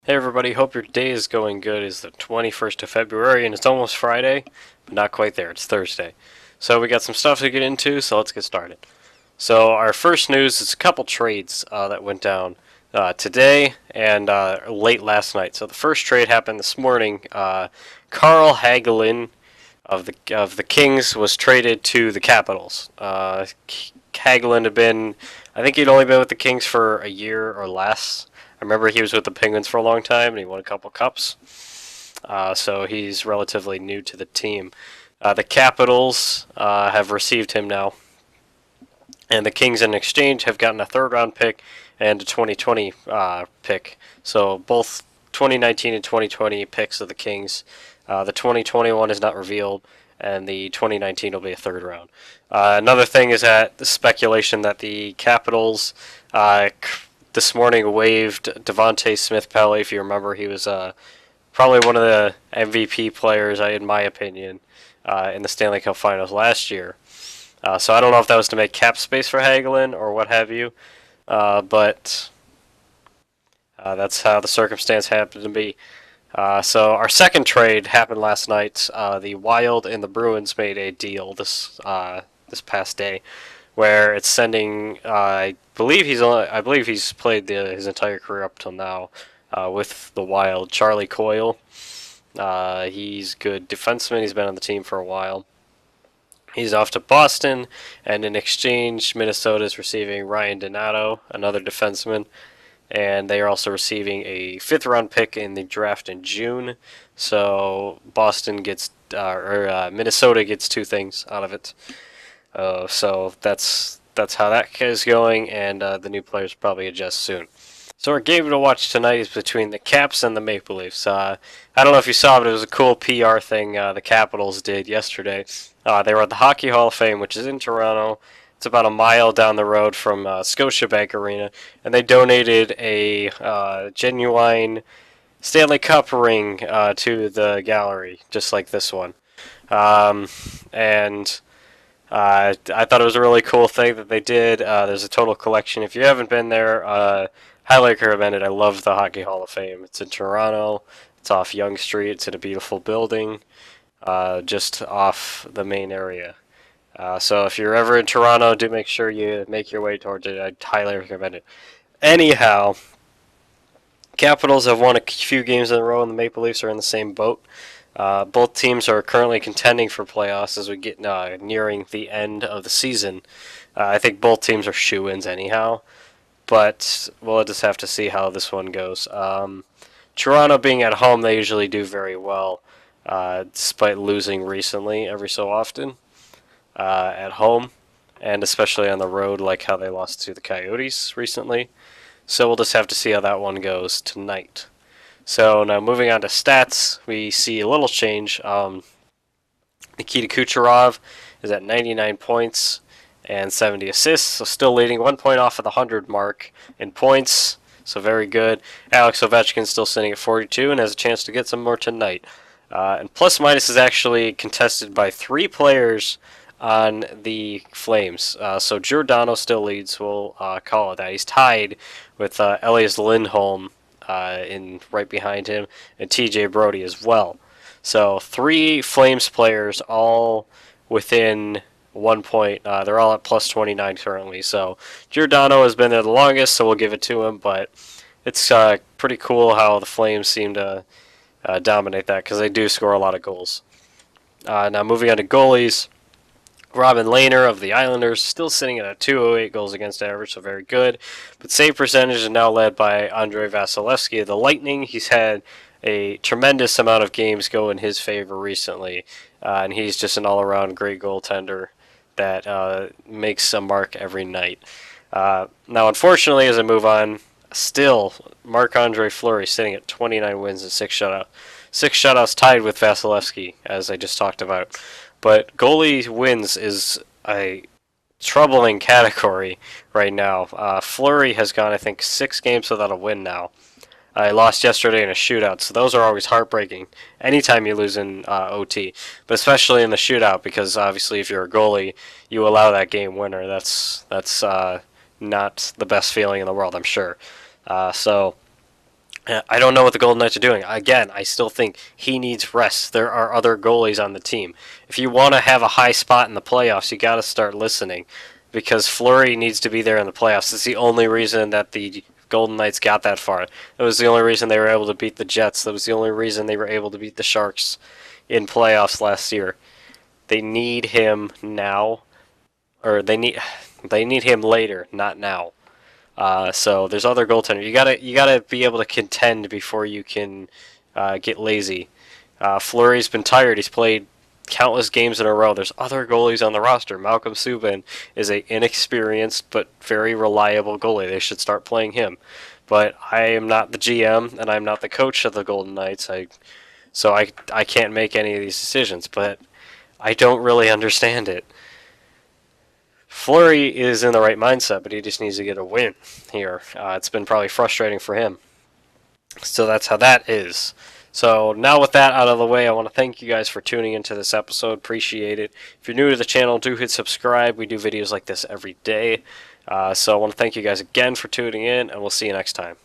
Hey everybody, hope your day is going good. It's the 21st of February and it's almost Friday, but not quite there. It's Thursday. So we got some stuff to get into, so let's get started. So our first news is a couple trades that went down today and late last night. So the first trade happened this morning. Carl Hagelin of the Kings was traded to the Capitals. Hagelin had been, I think he'd only been with the Kings for a year or less. I remember he was with the Penguins for a long time and he won a couple cups. So he's relatively new to the team. The Capitals have received him now. And the Kings in exchange have gotten a third round pick and a 2020 pick. So both 2019 and 2020 picks of the Kings. The 2021 is not revealed, and the 2019 will be a third round. Another thing is that the speculation that the Capitals this morning waived Devontae Smith-Pelly. If you remember, he was probably one of the MVP players, in my opinion, in the Stanley Cup Finals last year. So I don't know if that was to make cap space for Hagelin or what have you, but that's how the circumstance happened to be. So our second trade happened last night. The Wild and the Bruins made a deal this past day, where it's sending. I believe he's played his entire career up till now with the Wild. Charlie Coyle. He's a good defenseman. He's been on the team for a while. He's off to Boston, and in exchange, Minnesota is receiving Ryan Donato, another defenseman, and they are also receiving a fifth-round pick in the draft in June. So Boston gets, Minnesota gets two things out of it. So that's how that is going, and the new players probably adjust soon. So our game to watch tonight is between the Caps and the Maple Leafs. I don't know if you saw, but it was a cool PR thing the Capitals did yesterday. They were at the Hockey Hall of Fame, which is in Toronto. It's about a mile down the road from Scotiabank Arena, and they donated a genuine Stanley Cup ring to the gallery, just like this one. And I thought it was a really cool thing that they did. There's a total collection. If you haven't been there, highly recommend it. I love the Hockey Hall of Fame. It's in Toronto. It's off Yonge Street. It's in a beautiful building, just off the main area. So if you're ever in Toronto, do make sure you make your way towards it. I'd highly recommend it. Anyhow, Capitals have won a few games in a row, and the Maple Leafs are in the same boat. Both teams are currently contending for playoffs as we get nearing the end of the season. I think both teams are shoo-ins anyhow, but we'll just have to see how this one goes. Toronto being at home, they usually do very well, despite losing recently every so often at home, and especially on the road, like how they lost to the Coyotes recently. So we'll just have to see how that one goes tonight. So now moving on to stats, we see a little change. Nikita Kucherov is at 99 points and 70 assists, so still leading 1 point off of the 100 mark in points, so very good. Alex Ovechkin still sitting at 42 and has a chance to get some more tonight. And plus minus is actually contested by 3 players on the Flames. So Giordano still leads, we'll call it that. He's tied with Elias Lindholm in right behind him, and TJ Brody as well. So 3 Flames players all within 1 point. They're all at plus 29 currently. So Giordano has been there the longest, so we'll give it to him. But it's pretty cool how the Flames seem to dominate that, because they do score a lot of goals. Now moving on to goalies. Robin Lehner of the Islanders still sitting at a 208 goals against average, so very good. But save percentage is now led by Andrei Vasilevsky of the Lightning. He's had a tremendous amount of games go in his favor recently, and he's just an all-around great goaltender that makes a mark every night. Now, unfortunately, as I move on, still Marc-Andre Fleury sitting at 29 wins and 6 shutouts. 6 shutouts tied with Vasilevsky, as I just talked about. But goalie wins is a troubling category right now. Fleury has gone, I think, 6 games without a win now. I lost yesterday in a shootout, so those are always heartbreaking anytime you lose in OT, but especially in the shootout, because obviously if you're a goalie, you allow that game winner. That's not the best feeling in the world, I'm sure. So I don't know what the Golden Knights are doing. Again, I still think he needs rest. There are other goalies on the team. If you want to have a high spot in the playoffs, you got to start listening, because Fleury needs to be there in the playoffs. It's the only reason that the Golden Knights got that far. It was the only reason they were able to beat the Jets. That was the only reason they were able to beat the Sharks in playoffs last year. They need him now, or they need him later, not now. So there's other goaltenders. You gotta be able to contend before you can get lazy. Fleury's been tired. He's played countless games in a row. There's other goalies on the roster. Malcolm Subban is a inexperienced but very reliable goalie. They should start playing him. But I am not the GM and I'm not the coach of the Golden Knights. So I can't make any of these decisions. But I don't really understand it. Fleury is in the right mindset, but he just needs to get a win here. It's been probably frustrating for him. So that's how that is. So now with that out of the way, I want to thank you guys for tuning into this episode. Appreciate it. If you're new to the channel, do hit subscribe. We do videos like this every day. So I want to thank you guys again for tuning in, and we'll see you next time.